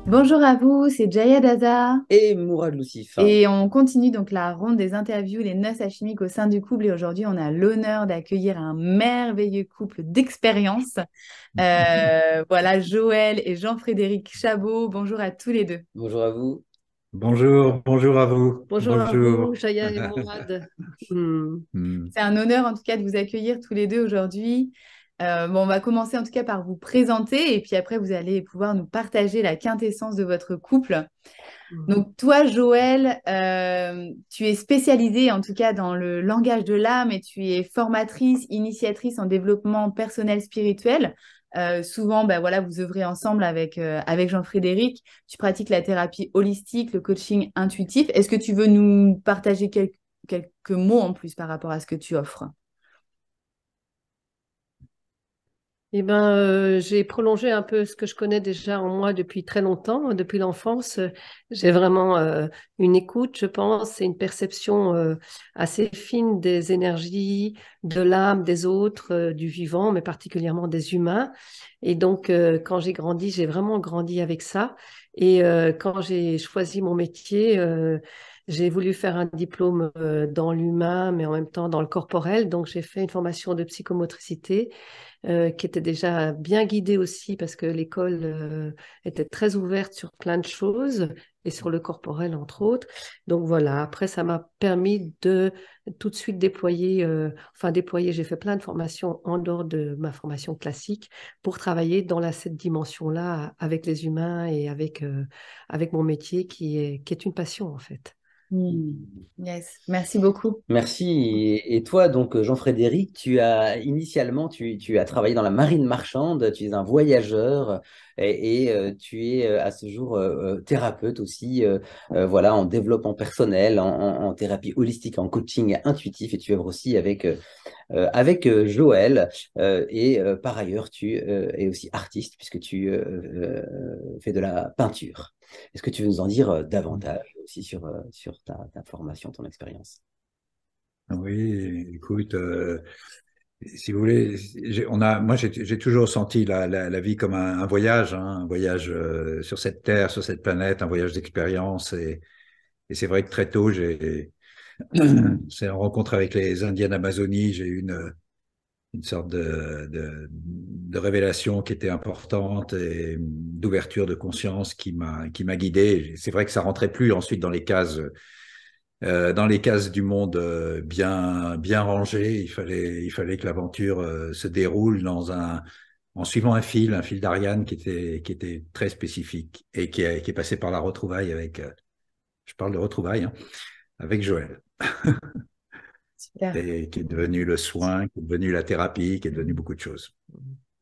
Bonjour à vous, c'est Jaya Daza Et Mourad Loussif. et on continue donc la ronde des interviews, les noces alchimiques au sein du couple et aujourd'hui on a l'honneur d'accueillir un merveilleux couple d'expérience. Voilà, Joël et Jean-Frédéric Chabot, bonjour à tous les deux. Bonjour à vous. Bonjour, bonjour à vous. Bonjour à vous, Bonjour. Jaya et Mourad. Hmm. Hmm. C'est un honneur en tout cas de vous accueillir tous les deux aujourd'hui. Bon, on va commencer en tout cas par vous présenter et puis après vous allez pouvoir nous partager la quintessence de votre couple. Donc toi, Joël, tu es spécialisée en tout cas dans le langage de l'âme et tu es formatrice, initiatrice en développement personnel spirituel. Souvent, ben voilà, vous œuvrez ensemble avec Jean-Frédéric. Tu pratiques la thérapie holistique, le coaching intuitif. Est-ce que tu veux nous partager quelques mots en plus par rapport à ce que tu offres? Eh ben, j'ai prolongé un peu ce que je connais déjà en moi depuis très longtemps, depuis l'enfance. J'ai vraiment une écoute, je pense, et une perception assez fine des énergies, de l'âme des autres, du vivant, mais particulièrement des humains. Et donc, quand j'ai grandi, j'ai vraiment grandi avec ça. Et quand j'ai choisi mon métier, j'ai voulu faire un diplôme dans l'humain, mais en même temps dans le corporel. Donc, j'ai fait une formation de psychomotricité qui était déjà bien guidée aussi parce que l'école était très ouverte sur plein de choses et sur le corporel entre autres. Donc voilà, après ça m'a permis de tout de suite déployer, déployer, j'ai fait plein de formations en dehors de ma formation classique pour travailler dans cette dimension-là avec les humains et avec mon métier qui est une passion en fait. Hmm. Yes, merci beaucoup. Merci. Et toi, donc, Jean-Frédéric, tu as travaillé dans la marine marchande, tu es un voyageur et tu es à ce jour thérapeute aussi, voilà, en développement personnel, en thérapie holistique, en coaching intuitif et tu œuvres aussi avec Joël. Par ailleurs, tu es aussi artiste puisque tu fais de la peinture. Est-ce que tu veux nous en dire davantage aussi sur ta formation, ton expérience? Oui, écoute, si vous voulez, moi j'ai toujours senti la vie comme un voyage, hein, un voyage sur cette terre, sur cette planète, un voyage d'expérience. Et c'est vrai que très tôt, c'est en rencontre avec les Indiens d'Amazonie, j'ai eu une sorte de révélation qui était importante et d'ouverture de conscience qui m'a guidé. C'est vrai que ça rentrait plus ensuite dans les cases du monde bien rangé. Il fallait que l'aventure se déroule en suivant un fil d'Ariane qui était très spécifique et qui est passé par la retrouvaille je parle de retrouvaille, hein, avec Joël, Super. et qui est devenu le soin, qui est devenu la thérapie, qui est devenu beaucoup de choses.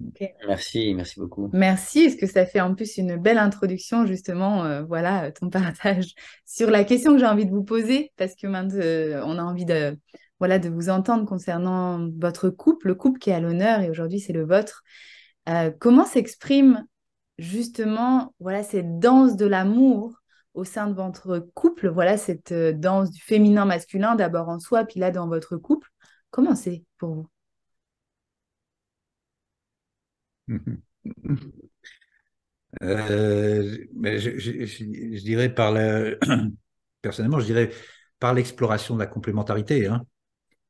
Ok. Merci, merci beaucoup. Merci, est-ce que ça fait en plus une belle introduction justement, voilà, ton partage sur la question que j'ai envie de vous poser, parce que on a envie de, voilà, de vous entendre concernant votre couple, le couple qui est à l'honneur et aujourd'hui c'est le vôtre. Comment s'exprime justement, voilà, cette danse de l'amour au sein de votre couple, voilà, cette danse du féminin masculin d'abord en soi, puis là dans votre couple. Comment c'est pour vous? Mais je dirais personnellement, je dirais par l'exploration de la complémentarité, hein.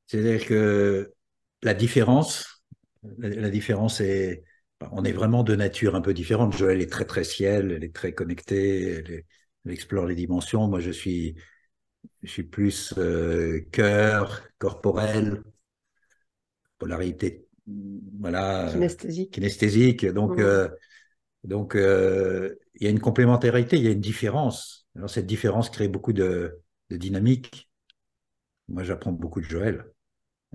C'est-à-dire que la différence, la différence est, on est vraiment de nature un peu différente. Joël est très très ciel, elle est très connectée, elle explore les dimensions. Moi, je suis plus cœur, corporel, polarité, voilà, Kinesthésique. kinesthésique. Donc, Mhm. il y a une complémentarité, il y a une différence. Alors, cette différence crée beaucoup de dynamique. Moi, j'apprends beaucoup de Joël.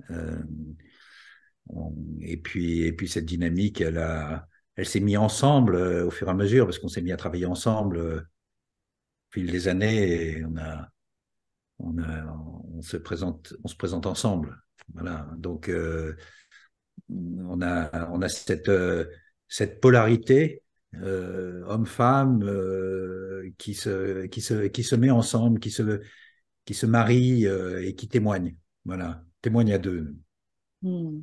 Euh, et puis cette dynamique, elle s'est mise ensemble au fur et à mesure, parce qu'on s'est mis à travailler ensemble au fil des années, et on se présente ensemble. Voilà. Donc, on a cette polarité homme-femme qui se met ensemble, qui se marie et qui témoigne. Voilà, témoigne à deux. Hmm.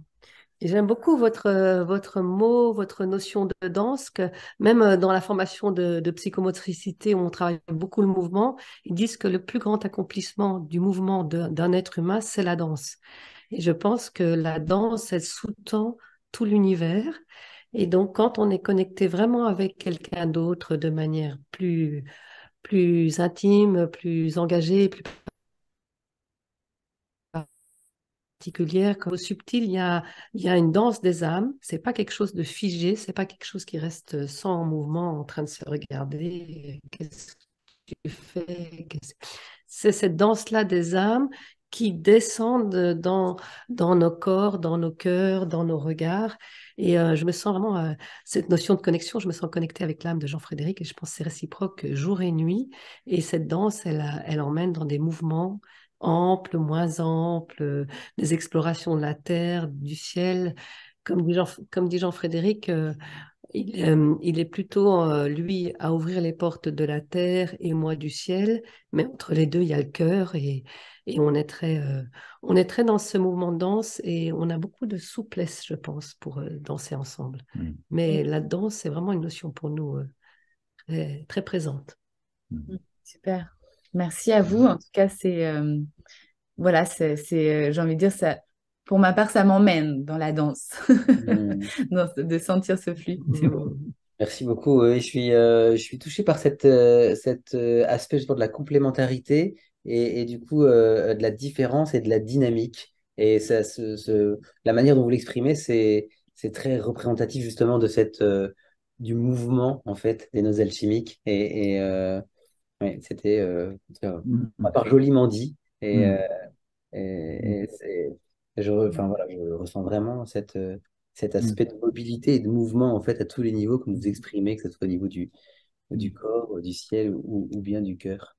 Et j'aime beaucoup votre mot, votre notion de danse, que même dans la formation de psychomotricité, où on travaille beaucoup le mouvement, ils disent que le plus grand accomplissement du mouvement d'un être humain, c'est la danse. Et je pense que la danse, elle sous-tend tout l'univers. Et donc, quand on est connecté vraiment avec quelqu'un d'autre de manière plus intime, plus engagée, plus particulière, comme au subtil, il y a une danse des âmes. C'est pas quelque chose de figé, c'est pas quelque chose qui reste sans mouvement en train de se regarder. Qu'est-ce que tu fais? C'est cette danse-là des âmes qui descendent dans nos corps, dans nos cœurs, dans nos regards. Et je me sens vraiment, cette notion de connexion, je me sens connectée avec l'âme de Jean-Frédéric et je pense que c'est réciproque jour et nuit. Et cette danse, elle emmène dans des mouvements amples, moins amples, des explorations de la terre, du ciel. Comme dit Jean-Frédéric, il est plutôt, lui, à ouvrir les portes de la terre et moi du ciel, mais entre les deux, il y a le cœur et on est très dans ce mouvement de danse et on a beaucoup de souplesse, je pense, pour danser ensemble. Mm. Mais la danse, c'est vraiment une notion pour nous très, très présente. Mm. Super. Merci à vous. En tout cas, voilà, j'ai envie de dire ça. Pour ma part, ça m'emmène dans la danse, Hmm. de sentir ce flux. C'est beau. Merci beaucoup. Oui, je suis touché par cet aspect justement de la complémentarité et du coup de la différence et de la dynamique. Et la manière dont vous l'exprimez, c'est très représentatif justement de du mouvement en fait des notes alchimiques. Ouais, c'était, à Mm. part joliment dit. Et, Mm. euh, enfin, voilà, je ressens vraiment cet Mm. aspect de mobilité et de mouvement en fait à tous les niveaux que vous exprimez, que ce soit au niveau du Mm. corps, du ciel ou bien du cœur.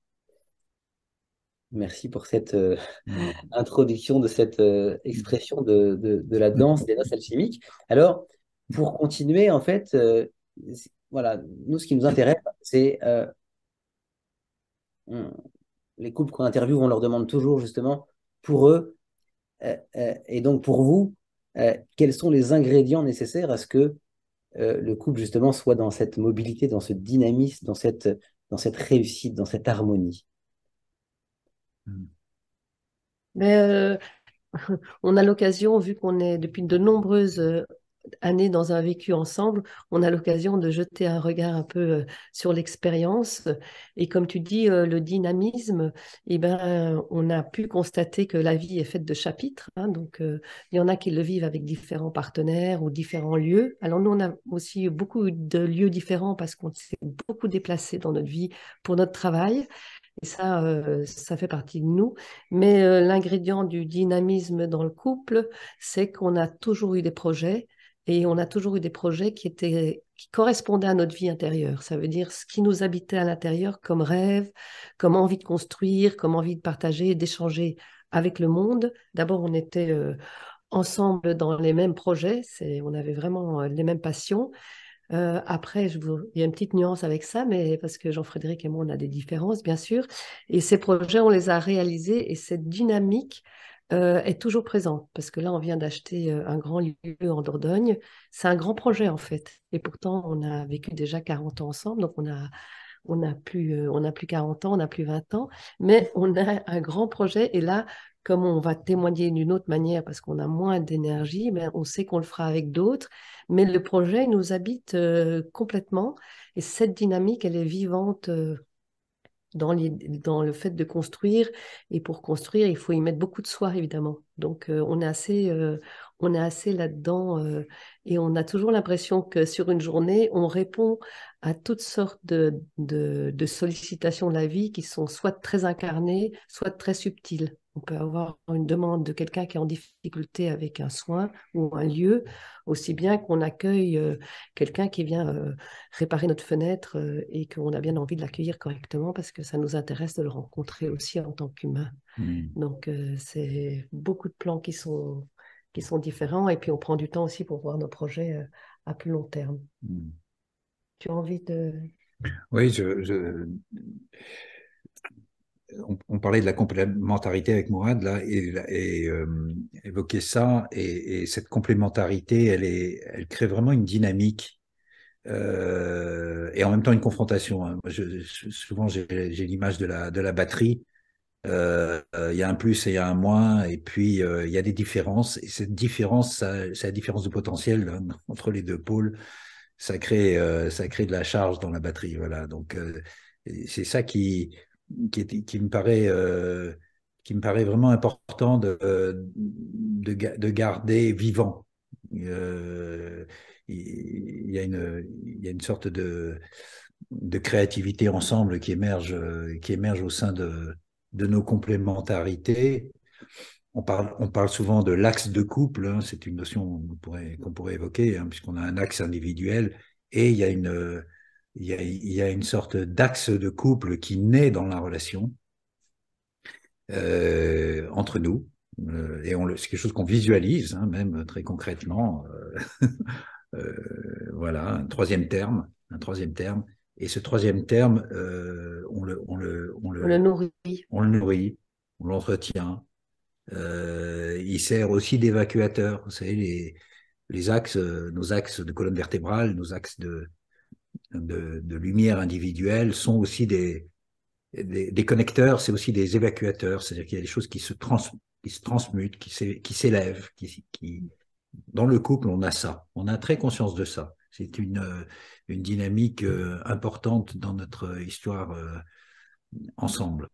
Merci pour cette Mm. introduction de cette expression de la danse des noces alchimiques. Alors, pour continuer, en fait, voilà, nous, ce qui nous intéresse, c'est on- les couples qu'on interviewe, on leur demande toujours justement pour eux. Et donc, pour vous, quels sont les ingrédients nécessaires à ce que le couple, justement, soit dans cette mobilité, dans ce dynamisme, dans cette réussite, dans cette harmonie? Mm. Mais on a l'occasion, vu qu'on est depuis de nombreuses années dans un vécu ensemble, on a l'occasion de jeter un regard un peu sur l'expérience. Et comme tu dis, le dynamisme, eh ben, on a pu constater que la vie est faite de chapitres, hein. Donc, il y en a qui le vivent avec différents partenaires ou différents lieux. Alors, nous, on a aussi beaucoup de lieux différents parce qu'on s'est beaucoup déplacé dans notre vie pour notre travail. Et ça fait partie de nous. Mais l'ingrédient du dynamisme dans le couple, c'est qu'on a toujours eu des projets et on a toujours eu des projets qui correspondaient à notre vie intérieure. Ça veut dire ce qui nous habitait à l'intérieur comme rêve, comme envie de construire, comme envie de partager, d'échanger avec le monde. D'abord, on était ensemble dans les mêmes projets, on avait vraiment les mêmes passions. Après, il y a une petite nuance avec ça, mais parce que Jean-Frédéric et moi, on a des différences, bien sûr. Et ces projets, on les a réalisés et cette dynamique est toujours présente. Parce que là, on vient d'acheter un grand lieu en Dordogne. C'est un grand projet, en fait. Et pourtant, on a vécu déjà 40 ans ensemble, donc on n'a plus 40 ans, on n'a plus 20 ans, mais on a un grand projet. Et là, comme on va témoigner d'une autre manière parce qu'on a moins d'énergie, mais on sait qu'on le fera avec d'autres. Mais le projet nous habite complètement. Et cette dynamique, elle est vivante dans le fait de construire. Et pour construire, il faut y mettre beaucoup de soi, évidemment. Donc, on est assez là-dedans. Et on a toujours l'impression que sur une journée, on répond à toutes sortes de sollicitations de la vie qui sont soit très incarnées, soit très subtiles. On peut avoir une demande de quelqu'un qui est en difficulté avec un soin ou un lieu, aussi bien qu'on accueille quelqu'un qui vient réparer notre fenêtre et qu'on a bien envie de l'accueillir correctement parce que ça nous intéresse de le rencontrer aussi en tant qu'humain. Mm. Donc, c'est beaucoup de plans qui sont différents et puis on prend du temps aussi pour voir nos projets à plus long terme. Mm. Tu as envie de... Oui, on parlait de la complémentarité avec Mourad là et évoquer ça et cette complémentarité, elle crée vraiment une dynamique et en même temps une confrontation. Hein. Souvent j'ai l'image de la batterie. Il y a un plus et il y a un moins, et puis il y a des différences. Et cette différence, c'est la différence de potentiel là, entre les deux pôles. Ça crée de la charge dans la batterie. Voilà. Donc c'est ça qui me paraît vraiment important de garder vivant. Euh, il y a une sorte de créativité ensemble qui émerge au sein de nos complémentarités. On parle souvent de l'axe de couple, hein, c'est une notion qu'on pourrait évoquer, hein, puisqu'on a un axe individuel et il y a une sorte d'axe de couple qui naît dans la relation entre nous. C'est quelque chose qu'on visualise, hein, même très concrètement. Voilà, un troisième terme. Et ce troisième terme, On le nourrit. on le nourrit, on l'entretient. Il sert aussi d'évacuateur. Vous savez, les axes, nos axes de colonne vertébrale, nos axes de lumière individuelle sont aussi des connecteurs, c'est aussi des évacuateurs. C'est-à-dire qu'il y a des choses qui se transmutent, qui s'élèvent. Dans le couple, on a ça. On a très conscience de ça. C'est une dynamique importante dans notre histoire ensemble.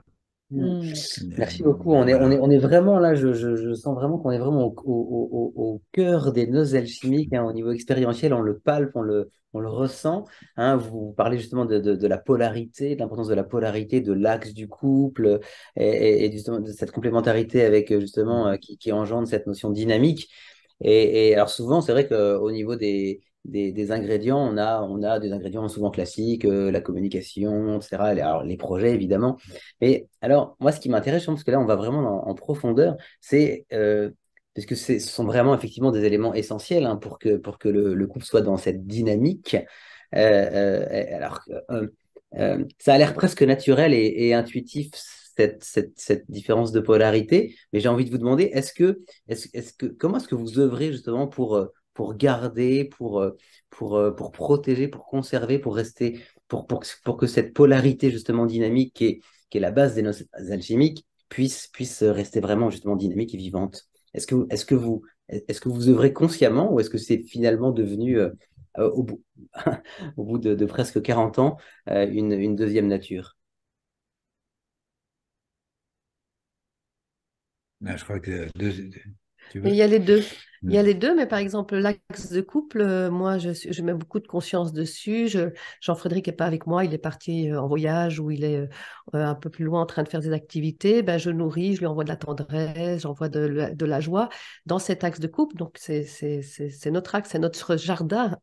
Merci beaucoup. On est vraiment là, je sens vraiment qu'on est vraiment au cœur des nœuds alchimiques, hein, au niveau expérientiel, on le palpe, on le ressent. Hein. Vous parlez justement de la polarité, de l'importance de la polarité, de l'axe du couple et justement de cette complémentarité avec justement qui engendre cette notion dynamique. Et alors souvent, c'est vrai qu'au niveau des ingrédients, on a des ingrédients souvent classiques, la communication, etc. Alors, les projets, évidemment. Mais alors, moi, ce qui m'intéresse, parce que là, on va vraiment en profondeur, c'est parce que ce sont vraiment effectivement des éléments essentiels, hein, pour que le couple soit dans cette dynamique. Alors, ça a l'air presque naturel et intuitif, cette différence de polarité, mais j'ai envie de vous demander, comment est-ce que vous œuvrez justement pour garder, pour protéger, pour conserver, pour rester, pour que cette polarité justement dynamique qui est la base des noces alchimiques puisse rester vraiment justement dynamique et vivante. Est-ce que vous œuvrez consciemment ou est-ce que c'est finalement devenu au bout, au bout de presque 40 ans une deuxième nature? Je crois que tu Mais veux. il y a les deux. Il y a les deux, mais par exemple, l'axe de couple, moi, je mets beaucoup de conscience dessus. Jean-Frédéric n'est pas avec moi, il est parti en voyage ou il est un peu plus loin en train de faire des activités. Ben, je nourris, je lui envoie de la tendresse, j'envoie de la joie dans cet axe de couple. Donc, c'est notre axe, c'est notre jardin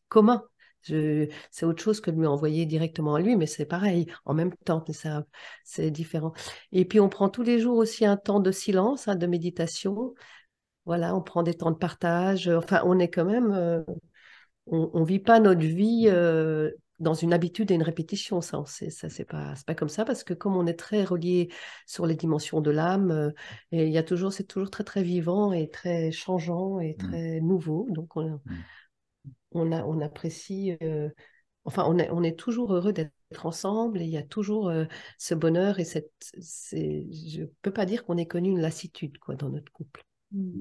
commun. C'est autre chose que de lui envoyer directement à lui, mais c'est pareil, en même temps, c'est différent. Et puis, on prend tous les jours aussi un temps de silence, hein, de méditation. Voilà, on prend des temps de partage. Enfin, on est quand même, on vit pas notre vie dans une habitude et une répétition. Ça, c'est pas comme ça parce que comme on est très relié sur les dimensions de l'âme, et il y a toujours, c'est toujours très très vivant et très changeant et très nouveau. Donc on apprécie. Enfin, on est toujours heureux d'être ensemble et il y a toujours ce bonheur et je peux pas dire qu'on ait connu une lassitude quoi dans notre couple.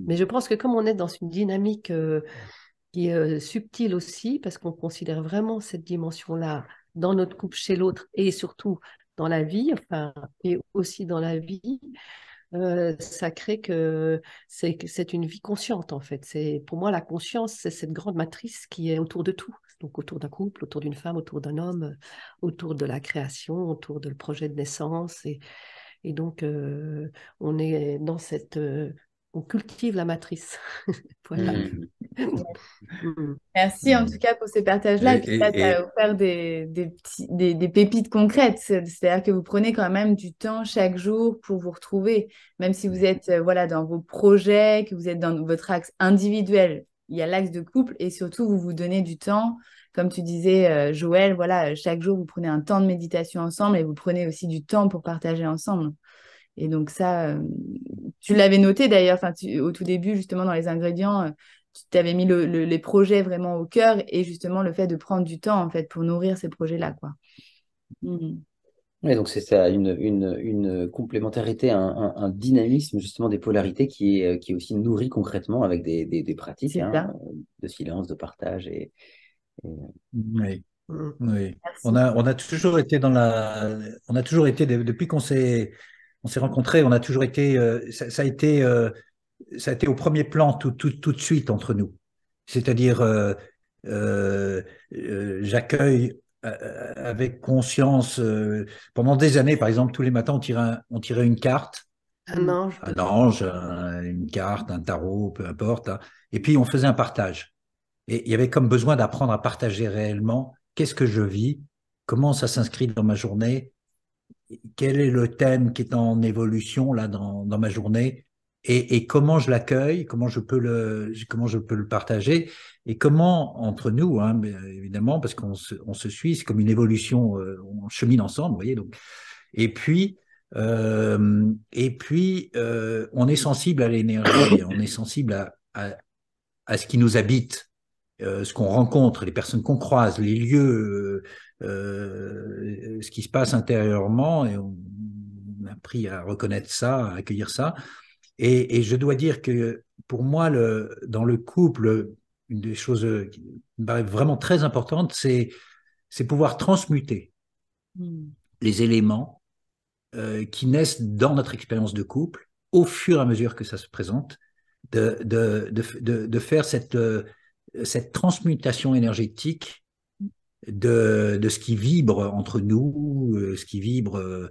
Mais je pense que comme on est dans une dynamique qui est subtile aussi, parce qu'on considère vraiment cette dimension-là dans notre couple chez l'autre et surtout dans la vie, enfin, et aussi dans la vie, ça crée que c'est une vie consciente en fait. Pour moi, la conscience, c'est cette grande matrice qui est autour de tout. Donc autour d'un couple, autour d'une femme, autour d'un homme, autour de la création, autour de le projet de naissance. Et donc, on est dans on cultive la matrice. Voilà. Merci en tout cas pour ce partage-là. Et puis là, tu Et as offert des pépites concrètes. C'est-à-dire que vous prenez quand même du temps chaque jour pour vous retrouver, même si vous êtes voilà, dans vos projets, que vous êtes dans votre axe individuel il y a l'axe de couple et surtout, vous vous donnez du temps. Comme tu disais, Joël, voilà, chaque jour, vous prenez un temps de méditation ensemble et vous prenez aussi du temps pour partager ensemble. Et donc ça, tu l'avais noté d'ailleurs, enfin, au tout début, justement, dans les ingrédients, tu t'avais mis les projets vraiment au cœur et justement le fait de prendre du temps, en fait, pour nourrir ces projets-là, quoi. Mhm. Ouais, donc c'est ça, une complémentarité, un dynamisme justement des polarités qui est aussi nourri concrètement avec des pratiques C'est hein, ça. de silence, de partage. Oui, Mm. oui. Merci. On a toujours été on a toujours été, depuis on s'est rencontrés, on a toujours été, ça a été au premier plan tout de suite entre nous. C'est-à-dire, euh, j'accueille avec conscience, pendant des années, par exemple, tous les matins, on tirait une carte, Un ange, un peut-être. ange, une carte, un tarot, peu importe, hein, et puis on faisait un partage. Et il y avait comme besoin d'apprendre à partager réellement qu'est-ce que je vis, comment ça s'inscrit dans ma journée, quel est le thème qui est en évolution là dans ma journée et comment je l'accueille, comment je peux le partager et comment entre nous, hein, évidemment, parce on se suit, c'est comme une évolution, on chemine ensemble, vous voyez. Donc, on est sensible à l'énergie, on est sensible à ce qui nous habite, ce qu'on rencontre, les personnes qu'on croise, les lieux, ce qui se passe intérieurement, et on a appris à reconnaître ça, à accueillir ça. Et je dois dire que pour moi, dans le couple, une des choses qui me paraît vraiment très importante, c'est pouvoir transmuter Mhm. les éléments qui naissent dans notre expérience de couple au fur et à mesure que ça se présente, de faire cette transmutation énergétique de ce qui vibre entre nous, ce qui vibre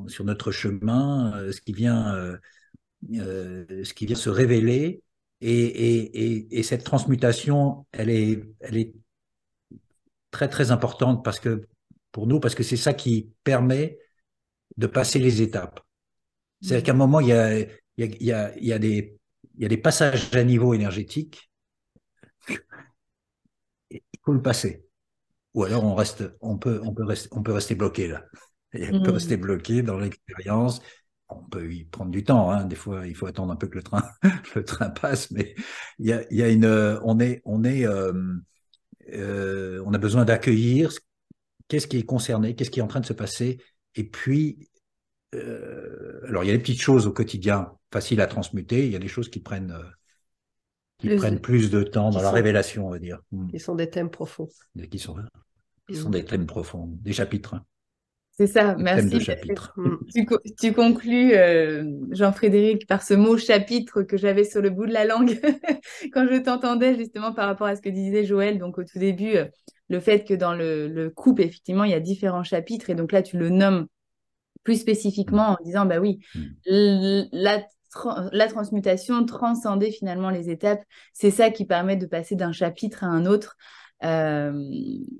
sur notre chemin, ce qui vient se révéler. Et cette transmutation, elle est très, très importante pour nous, parce que c'est ça qui permet de passer les étapes. C'est-à-dire Mhm. qu'à un moment, il y a des passages à niveau énergétique, il faut le passer. Ou alors on peut rester bloqué là. Et on peut rester Mhm. bloqué dans l'expérience. On peut y prendre du temps, hein. Des fois, il faut attendre un peu que le train passe, mais il y a on a besoin d'accueillir qu'est-ce qui est concerné, qu'est-ce qui est en train de se passer. Et puis, alors il y a des petites choses au quotidien faciles à transmuter. Il y a des choses qui Plus prennent plus de temps qui dans la sont, révélation, on va dire, qui sont des thèmes profonds. qui qui sont Mm. des thèmes profonds, des chapitres, hein, C'est ça, des thèmes de merci. Parce que chapitres. Mm. tu conclus, Jean-Frédéric, par ce mot chapitre que j'avais sur le bout de la langue quand je t'entendais justement par rapport à ce que disait Joël. Donc au tout début, le fait que dans le couple, effectivement, il y a différents chapitres. Et donc là, tu le nommes plus Mm. spécifiquement en disant, bah oui, Mm. la transmutation, transcender finalement les étapes, c'est ça qui permet de passer d'un chapitre à un autre. Euh,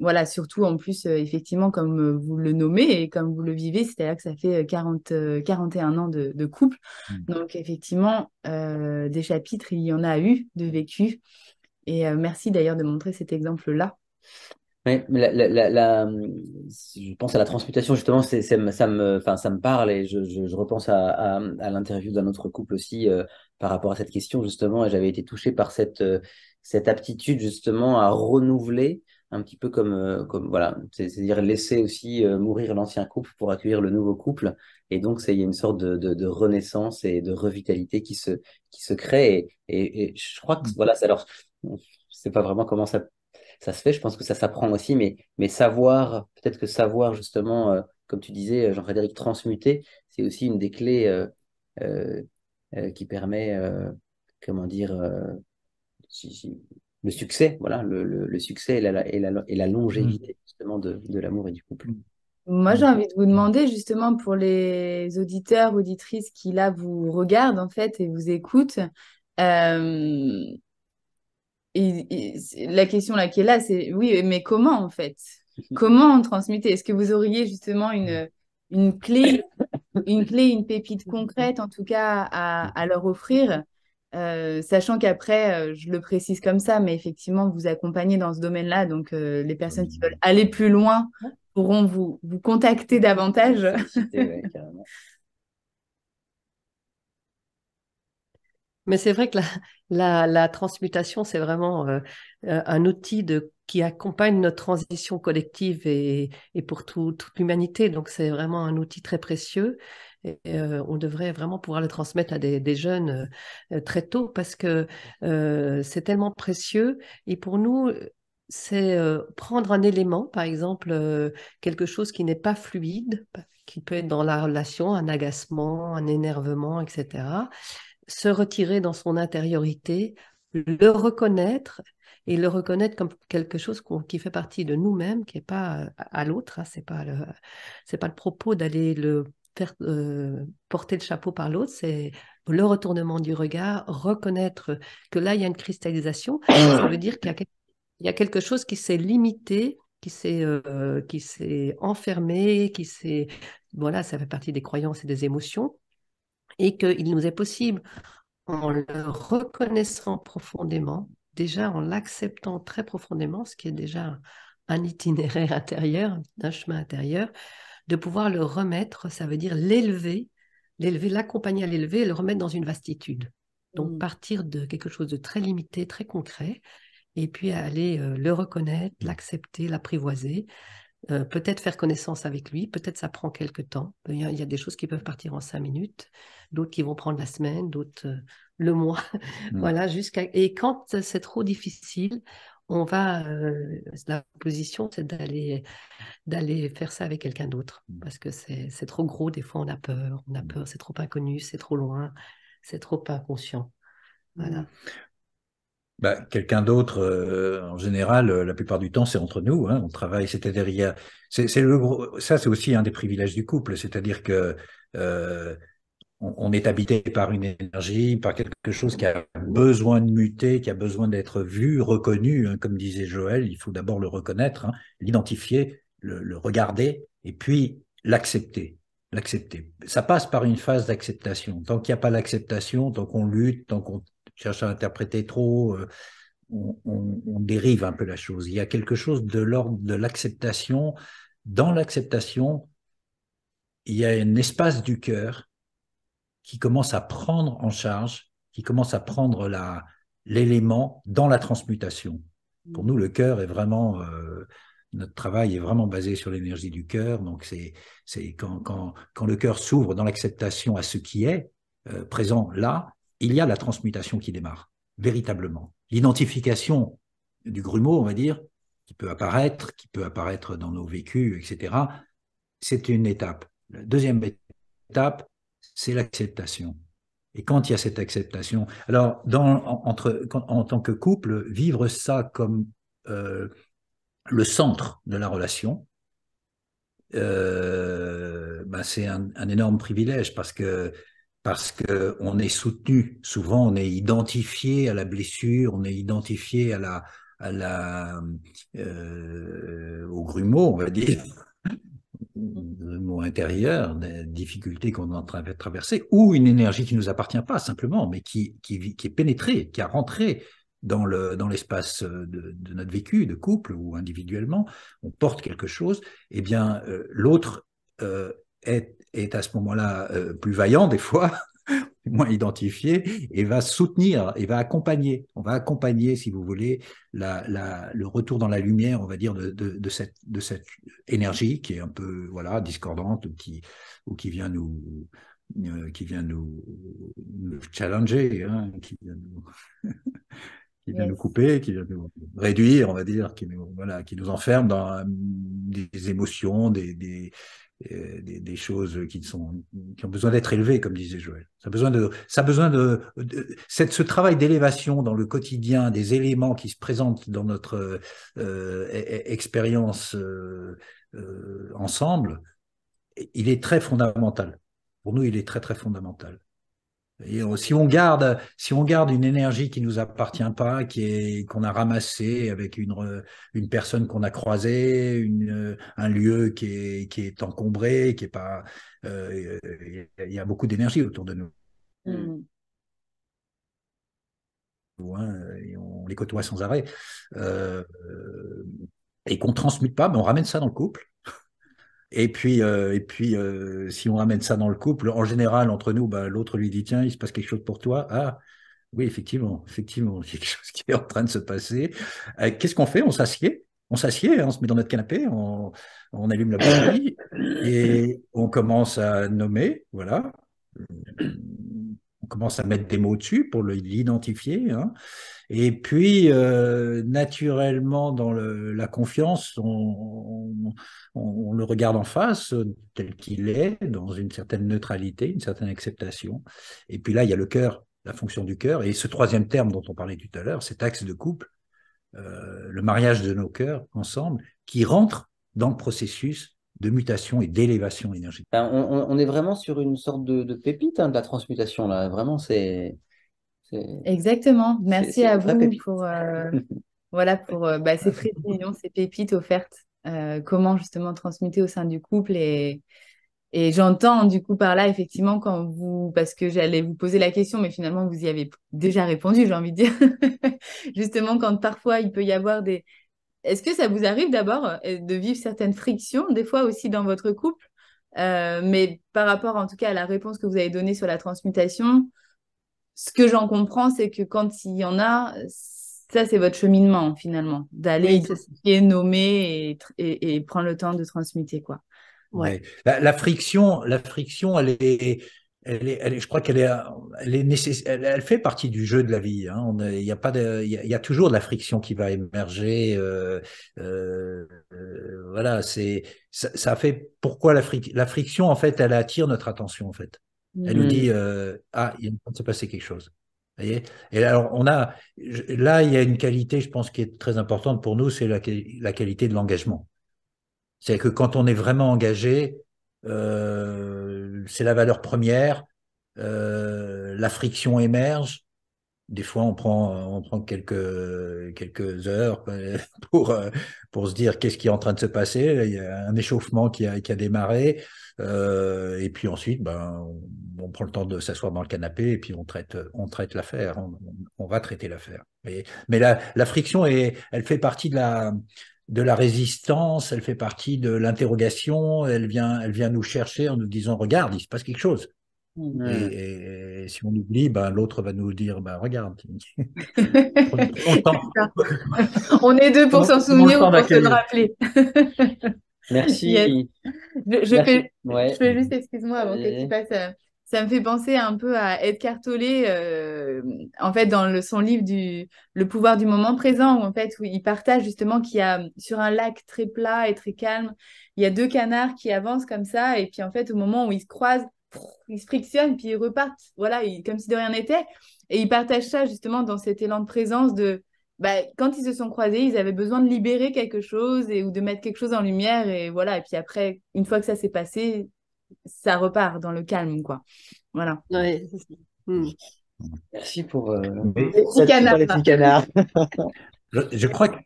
voilà, surtout en plus, effectivement, comme vous le nommez et comme vous le vivez, c'est-à-dire que ça fait 41 ans de couple. Mm. Donc, effectivement, des chapitres, il y en a eu de vécu. Et merci d'ailleurs de montrer cet exemple-là. Ouais, mais je pense à la transmutation, justement, enfin, ça me parle et je repense à l'interview d'un autre couple aussi par rapport à cette question, justement, et j'avais été touché par cette aptitude, justement, à renouveler, un petit peu comme voilà, c'est-à-dire laisser aussi mourir l'ancien couple pour accueillir le nouveau couple. Et donc, il y a une sorte de renaissance et de revitalité qui se crée. Et je crois que, voilà, alors, je sais pas vraiment comment ça se fait, je pense que ça s'apprend aussi, mais savoir, peut-être que savoir justement, comme tu disais, Jean-Frédéric, transmuter, c'est aussi une des clés euh, qui permet, comment dire, le succès, voilà, le succès et la Mm. longévité justement de l'amour et du couple. Moi, j'ai Mm. envie de vous demander justement pour les auditeurs, auditrices qui là vous regardent en fait et vous écoutent, euh, la question là qui est là, c'est oui, mais comment en fait? Comment transmuter? Est-ce que vous auriez justement une clé, une pépite concrète en tout cas à leur offrir Sachant qu'après, je le précise comme ça, mais effectivement, vous accompagnez dans ce domaine-là, donc les personnes qui veulent aller plus loin pourront vous contacter davantage. Ouais, carrément. Mais c'est vrai que la transmutation, c'est vraiment un outil qui accompagne notre transition collective et pour toute l'humanité. Donc, c'est vraiment un outil très précieux. Et, on devrait vraiment pouvoir le transmettre à des jeunes très tôt parce que c'est tellement précieux. Et pour nous, c'est prendre un élément, par exemple, quelque chose qui n'est pas fluide, qui peut être dans la relation, un agacement, un énervement, etc., se retirer dans son intériorité, le reconnaître et le reconnaître comme quelque chose qui fait partie de nous-mêmes, qui n'est pas à l'autre. Hein, c'est pas le propos d'aller le faire porter le chapeau par l'autre, c'est le retournement du regard, reconnaître que là, il y a une cristallisation. Ça veut dire qu'il y a quelque chose qui s'est limité, qui s'est enfermé, voilà, ça fait partie des croyances et des émotions, et qu'il nous est possible, en le reconnaissant profondément, déjà en l'acceptant très profondément, ce qui est déjà un itinéraire intérieur, un chemin intérieur, de pouvoir le remettre, ça veut dire l'accompagner à l'élever et le remettre dans une vastitude. Donc partir de quelque chose de très limité, très concret, et puis aller le reconnaître, l'accepter, l'apprivoiser, peut-être faire connaissance avec lui, peut-être ça prend quelques temps. Il y a des choses qui peuvent partir en 5 minutes, d'autres qui vont prendre la semaine, d'autres le mois. Voilà, et quand c'est trop difficile, la position, c'est d'aller faire ça avec quelqu'un d'autre, parce que c'est trop gros, des fois on a peur, c'est trop inconnu, c'est trop loin, c'est trop inconscient. Voilà. Bah, quelqu'un d'autre, en général, la plupart du temps, c'est entre nous. Hein, on travaille, c'est-à-dire ça, c'est aussi un des privilèges du couple, c'est-à-dire que on est habité par une énergie, par quelque chose qui a besoin de muter, qui a besoin d'être vu, reconnu. Hein, comme disait Joël, il faut d'abord le reconnaître, hein, l'identifier, le regarder, et puis l'accepter. L'accepter. Ça passe par une phase d'acceptation. Tant qu'il n'y a pas l'acceptation, tant qu'on lutte, tant qu'on cherche à interpréter trop, on dérive un peu la chose. Il y a quelque chose de l'ordre de l'acceptation. Dans l'acceptation, il y a un espace du cœur qui commence à prendre en charge, qui commence à prendre l'élément dans la transmutation. Pour nous, le cœur est vraiment, notre travail est vraiment basé sur l'énergie du cœur. Donc, c'est quand le cœur s'ouvre dans l'acceptation à ce qui est présent là, il y a la transmutation qui démarre, véritablement. L'identification du grumeau, on va dire, qui peut apparaître dans nos vécus, etc., c'est une étape. La deuxième étape, c'est l'acceptation. Et quand il y a cette acceptation, alors en tant que couple, vivre ça comme le centre de la relation, c'est un énorme privilège parce que on est soutenu. Souvent, on est identifié à la blessure, on est identifié au grumeau, on va dire, mot intérieur, des difficultés qu'on est en train de traverser, ou une énergie qui ne nous appartient pas simplement, mais qui est pénétrée, qui a rentré dans l'espace de notre vécu, de couple ou individuellement, on porte quelque chose, eh bien, l'autre est à ce moment-là plus vaillant des fois, moins identifié, et va soutenir, et va accompagner. On va accompagner, si vous voulez, le retour dans la lumière, on va dire, de cette énergie qui est un peu voilà, discordante ou qui vient nous challenger, hein, qui vient nous couper, qui vient nous réduire, on va dire, qui nous enferme dans des émotions, des choses qui ont besoin d'être élevées, comme disait Joël. Ça a besoin ce travail d'élévation dans le quotidien des éléments qui se présentent dans notre expérience ensemble. Il est très fondamental. Pour nous, il est très, très fondamental. Et si on garde une énergie qui nous appartient pas, qu'on a ramassée avec une personne qu'on a croisée, un lieu qui est encombré, qui est pas, il y a beaucoup d'énergie autour de nous. hein, et on les côtoie sans arrêt, et qu'on ne transmute pas, mais on ramène ça dans le couple. Et puis, si on ramène ça dans le couple, en général, entre nous, bah, l'autre lui dit, tiens, il se passe quelque chose pour toi. Ah, oui, effectivement, effectivement, il y a quelque chose qui est en train de se passer. Qu'est-ce qu'on fait? On s'assied, hein, on se met dans notre canapé, on allume la bougie et on commence à nommer, voilà. On commence à mettre des mots dessus pour l'identifier, hein. Et puis, naturellement, dans la confiance, on le regarde en face, tel qu'il est, dans une certaine neutralité, une certaine acceptation. Et puis là, il y a le cœur, la fonction du cœur. Et ce troisième terme dont on parlait tout à l'heure, cet axe de couple, le mariage de nos cœurs ensemble, qui rentre dans le processus de mutation et d'élévation énergétique. Ben, on est vraiment sur une sorte de pépite, hein, de la transmutation, là. Vraiment, Exactement. Merci c'est à une vraie vous pépite. pour, voilà, pour ces précisions, ces pépites offertes. Comment justement transmuter au sein du couple. Et j'entends du coup par là, effectivement, parce que j'allais vous poser la question, mais finalement, vous y avez déjà répondu, j'ai envie de dire. Justement, quand parfois il peut y avoir des... Est-ce que ça vous arrive d'abord de vivre certaines frictions, des fois aussi dans votre couple? Mais par rapport en tout cas à la réponse que vous avez donnée sur la transmutation, ce que j'en comprends, c'est que quand il y en a, ça, c'est votre cheminement finalement, d'aller Oui, c'est ça. identifier, nommer et prendre le temps de transmuter, quoi. Ouais. Ouais. La friction, je crois elle est nécessaire, elle fait partie du jeu de la vie, hein. Il y a pas il y a toujours de la friction qui va émerger. Voilà, ça fait pourquoi la friction, en fait, elle attire notre attention, en fait. Elle nous Mm. dit, ah, il est en train de se passer quelque chose. Vous voyez. Et alors, là, il y a une qualité, je pense, qui est très importante pour nous, c'est la qualité de l'engagement. C'est que quand on est vraiment engagé, c'est la valeur première, la friction émerge. Des fois, on prend quelques heures pour, euh, pour se dire qu'est-ce qui est en train de se passer. Il y a un échauffement qui a démarré. Et puis ensuite, on prend le temps de s'asseoir dans le canapé et puis on traite l'affaire. On va traiter l'affaire. Mais la friction, elle fait partie de la résistance, elle fait partie de l'interrogation. Elle vient nous chercher en nous disant, regarde, il se passe quelque chose. Mm. Et si on oublie, l'autre va nous dire, regarde, prenons le temps, On est deux pour s'en prenons le souvenir ou temps pour se le d'accueillir. rappeler. Yes. Merci. Je Merci. fais, je Ouais. fais juste, excuse-moi, avant que tu Et- passes. Ça me fait penser un peu à Edgar Tolle, en fait, dans son livre Le pouvoir du moment présent, où il partage justement qu'il y a sur un lac très plat et très calme, il y a deux canards qui avancent comme ça, et puis en fait, au moment où ils se croisent, ils se frictionnent, puis ils repartent, voilà, comme si de rien n'était. Et ils partagent ça justement dans cet élan de présence quand ils se sont croisés, ils avaient besoin de libérer quelque chose ou de mettre quelque chose en lumière. Et voilà. Et puis après, une fois que ça s'est passé, ça repart dans le calme, quoi. Voilà. Ouais, c'est ça. Mm. Merci pour Mais Les petits merci pour canards. les petits canards. je crois que,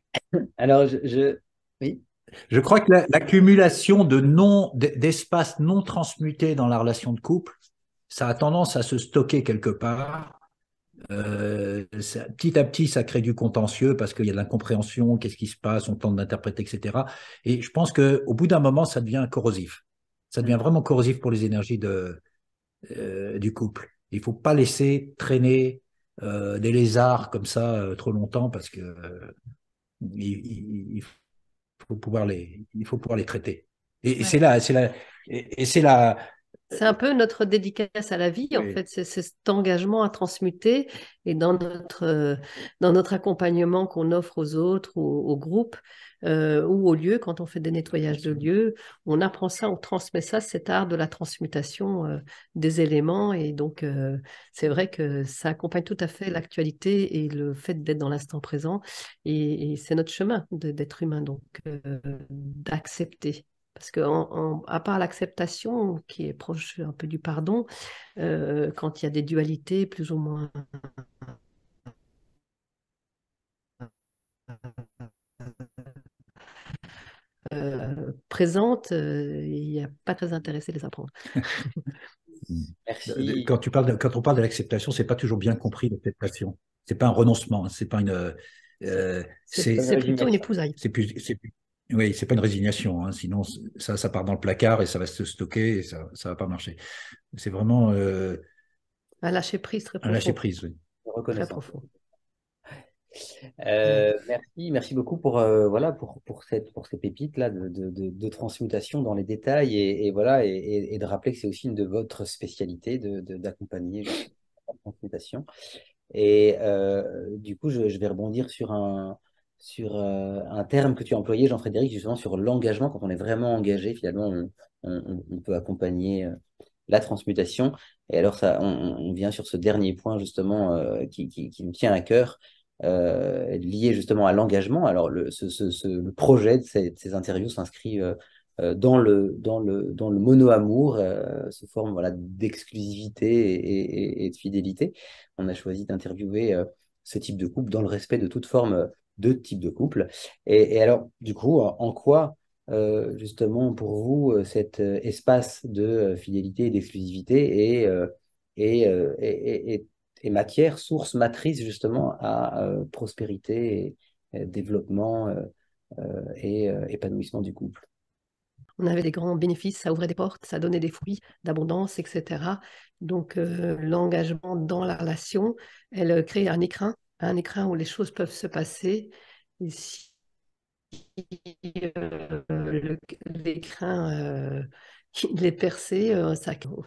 Alors, oui. je crois que l'accumulation d'espace non transmuté dans la relation de couple, ça a tendance à se stocker quelque part. Petit à petit, ça crée du contentieux parce qu'il y a de l'incompréhension, qu'est-ce qui se passe, on tente d'interpréter, etc. Et je pense qu'au bout d'un moment, ça devient corrosif. Ça devient vraiment corrosif pour les énergies du couple. Il ne faut pas laisser traîner des lézards comme ça trop longtemps parce que il faut pouvoir les traiter. Et Ouais. c'est là. C'est un peu notre dédicace à la vie, en Oui. fait. C'est cet engagement à transmuter. Et dans notre accompagnement qu'on offre aux autres, au groupe ou au lieu, quand on fait des nettoyages de lieux, on apprend ça, on transmet ça, cet art de la transmutation des éléments. Et donc, c'est vrai que ça accompagne tout à fait l'actualité et le fait d'être dans l'instant présent. Et c'est notre chemin d'être humain, donc d'accepter. Parce que à part l'acceptation, qui est proche un peu du pardon, quand il y a des dualités plus ou moins présentes, il n'y a pas très intéressé à les apprendre. Merci. Quand on parle de l'acceptation, c'est pas toujours bien compris l'acceptation. c'est pas un renoncement, c'est pas C'est plutôt une épousaille. oui, c'est pas une résignation, hein, sinon ça part dans le placard et ça va se stocker et ça va pas marcher. C'est vraiment Un lâcher prise très un lâcher profond. prise, oui. Très Reconnaissant. profond. Merci beaucoup voilà, pour ces pépites là de transmutation dans les détails et voilà et de rappeler que c'est aussi une de votre spécialité d'accompagner la transmutation. Et du coup, je vais rebondir sur un terme que tu as employé, Jean-Frédéric, justement sur l'engagement. Quand on est vraiment engagé, finalement, on peut accompagner la transmutation. Et alors, on vient sur ce dernier point, justement, qui me tient à cœur, lié justement à l'engagement. Alors, le projet de ces interviews s'inscrit dans le mono-amour, sous forme voilà, d'exclusivité et de fidélité. On a choisi d'interviewer ce type de couple dans le respect de toute forme de type de couple. Et alors, du coup, en quoi, justement, pour vous, cet espace de fidélité et d'exclusivité est matière, source, matrice, justement, à prospérité, développement et épanouissement du couple? On avait des grands bénéfices, ça ouvrait des portes, ça donnait des fruits d'abondance, etc. Donc, l'engagement dans la relation, elle crée un écrin où les choses peuvent se passer. Et si l'écrin, il est percé,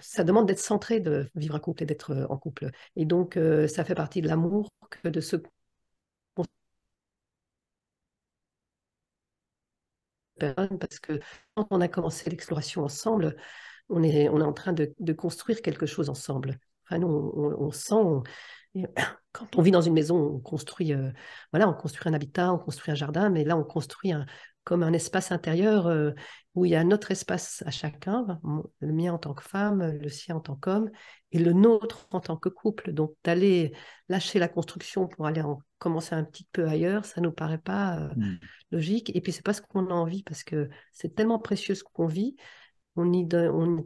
ça demande d'être centré, de vivre un couple et d'être en couple. Et donc, ça fait partie de l'amour que de se parce que quand on a commencé l'exploration ensemble, on est en train de construire quelque chose ensemble. Enfin, nous, on sent, quand on vit dans une maison, on construit, voilà, on construit un habitat, on construit un jardin, mais là, on construit comme un espace intérieur où il y a notre espace à chacun, le mien en tant que femme, le sien en tant qu'homme, et le nôtre en tant que couple. Donc, d'aller lâcher la construction pour aller commencer un petit peu ailleurs, ça ne nous paraît pas logique. Et puis, c'est pas ce qu'on a envie, parce que c'est tellement précieux ce qu'on vit. On est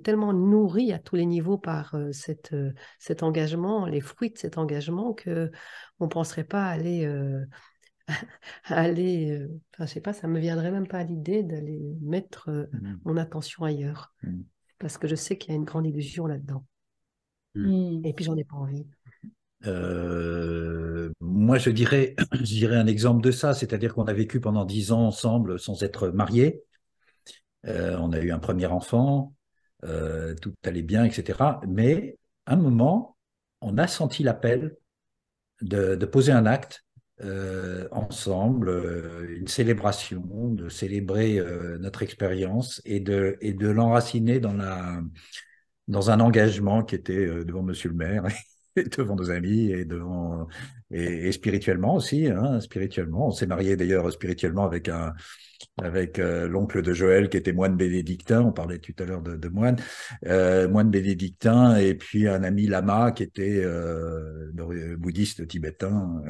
tellement nourri à tous les niveaux par cet engagement, les fruits de cet engagement, qu'on ne penserait pas enfin, je sais pas, ça ne me viendrait même pas à l'idée d'aller mettre mon attention ailleurs. Parce que je sais qu'il y a une grande illusion là-dedans. Et puis, j'en ai pas envie. Moi, je dirais un exemple de ça, c'est-à-dire qu'on a vécu pendant 10 ans ensemble sans être mariés. On a eu un premier enfant, tout allait bien, etc. Mais à un moment, on a senti l'appel de poser un acte ensemble, une célébration, de célébrer notre expérience et de l'enraciner dans un engagement qui était devant Monsieur le maire, et devant nos amis et spirituellement aussi. Hein, spirituellement, on s'est marié d'ailleurs spirituellement avec l'oncle de Joël qui était moine bénédictin. On parlait tout à l'heure de moine, moine bénédictin, et puis un ami lama qui était bouddhiste tibétain.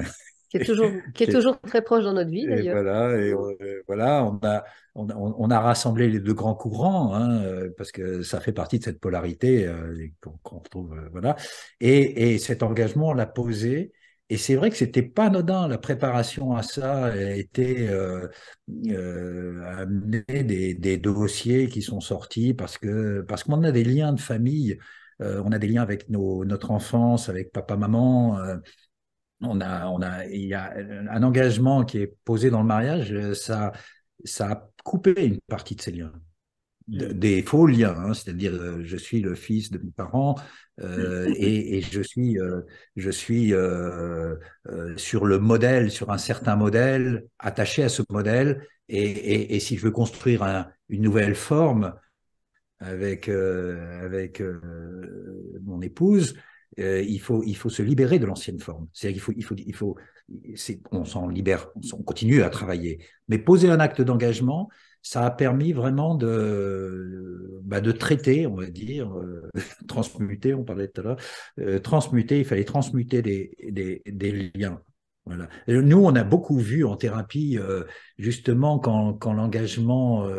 Qui est toujours très proche dans notre vie, d'ailleurs. Voilà, on a rassemblé les deux grands courants, hein, parce que ça fait partie de cette polarité qu'on retrouve, voilà. Et cet engagement, on l'a posé. Et c'est vrai que c'était pas anodin. La préparation à ça a été amener des dossiers qui sont sortis parce qu'on a des liens de famille. On a des liens avec notre enfance, avec papa, maman. Il y a un engagement qui est posé dans le mariage, ça a coupé une partie de ces liens, des faux liens, hein, c'est-à-dire je suis le fils de mes parents et je suis sur le modèle, sur un certain modèle, attaché à ce modèle, et si je veux construire une nouvelle forme avec mon épouse, il faut se libérer de l'ancienne forme. C'est-à-dire on s'en libère, on continue à travailler. Mais poser un acte d'engagement, ça a permis vraiment de traiter, on va dire, transmuter, on parlait tout à l'heure, transmuter, il fallait transmuter des liens. Voilà. Et nous, on a beaucoup vu en thérapie, justement, quand l'engagement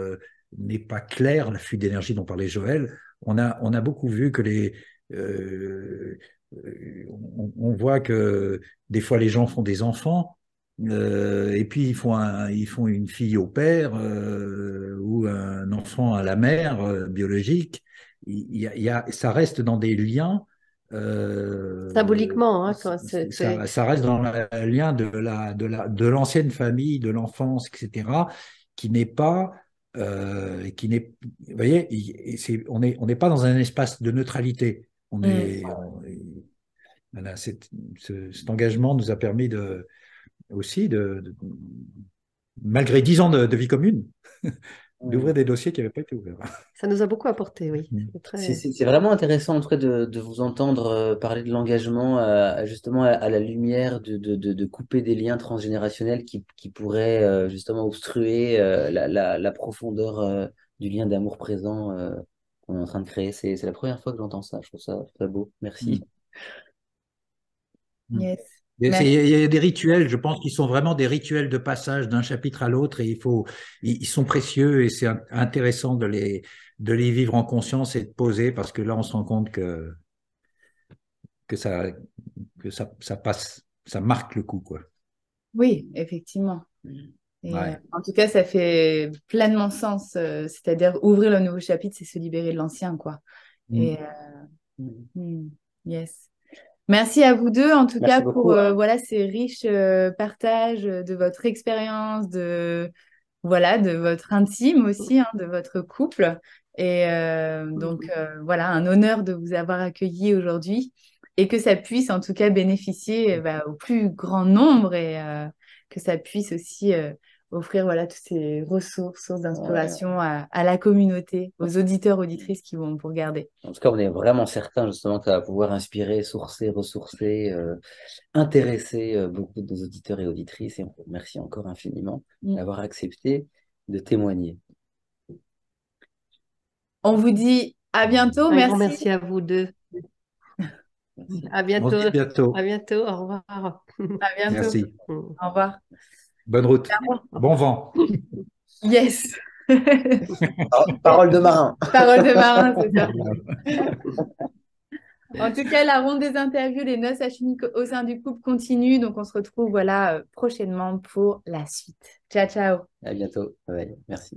n'est pas clair, la fuite d'énergie dont parlait Joël, on a beaucoup vu que on voit que des fois les gens font des enfants, et puis ils font une fille au père ou un enfant à la mère biologique. Ça reste dans des liens. Symboliquement, hein, Ça reste dans le lien de l'ancienne famille, de l'enfance, etc., qui n'est pas, vous voyez, on n'est pas dans un espace de neutralité. Voilà, cet engagement nous a permis aussi malgré 10 ans de vie commune, d'ouvrir des dossiers qui n'avaient pas été ouverts. Ça nous a beaucoup apporté, oui. C'est vraiment intéressant en tout cas de vous entendre parler de l'engagement justement à la lumière de couper des liens transgénérationnels qui pourraient justement obstruer la profondeur du lien d'amour présent qu'on est en train de créer. C'est la première fois que j'entends ça. Je trouve ça très beau. Merci. Yes. Il y a des rituels, je pense, qui sont vraiment des rituels de passage d'un chapitre à l'autre, et ils sont précieux, et c'est intéressant de les vivre en conscience et de poser, parce que là, on se rend compte que ça passe, ça marque le coup, quoi. Oui, effectivement. Et Ouais. en tout cas, ça fait pleinement sens. C'est-à-dire, ouvrir le nouveau chapitre, c'est se libérer de l'ancien, quoi. Et yes. Merci à vous deux, en tout cas, beaucoup. pour voilà, ces riches partages de votre expérience, voilà, de votre intime aussi, hein, de votre couple. Et donc, voilà, un honneur de vous avoir accueilli aujourd'hui et que ça puisse en tout cas bénéficier au plus grand nombre et que ça puisse aussi offrir voilà, toutes ces ressources, sources d'inspiration à la communauté, aux auditeurs, auditrices qui vont vous regarder. En tout cas, on est vraiment certain justement que ça va pouvoir inspirer, sourcer, ressourcer, intéresser beaucoup de nos auditeurs et auditrices. Et on vous remercie encore infiniment d'avoir accepté de témoigner. On vous dit à bientôt. Un grand merci à vous deux. À bientôt. On se dit bientôt. À bientôt. Au revoir. À bientôt. Merci. Au revoir. Bonne route. Bon vent. Yes. Parole de marin. Parole de marin, c'est ça. En tout cas, la ronde des interviews, les noces alchimiques au sein du couple continue. Donc, on se retrouve voilà, prochainement pour la suite. Ciao, ciao. À bientôt. Ouais, merci.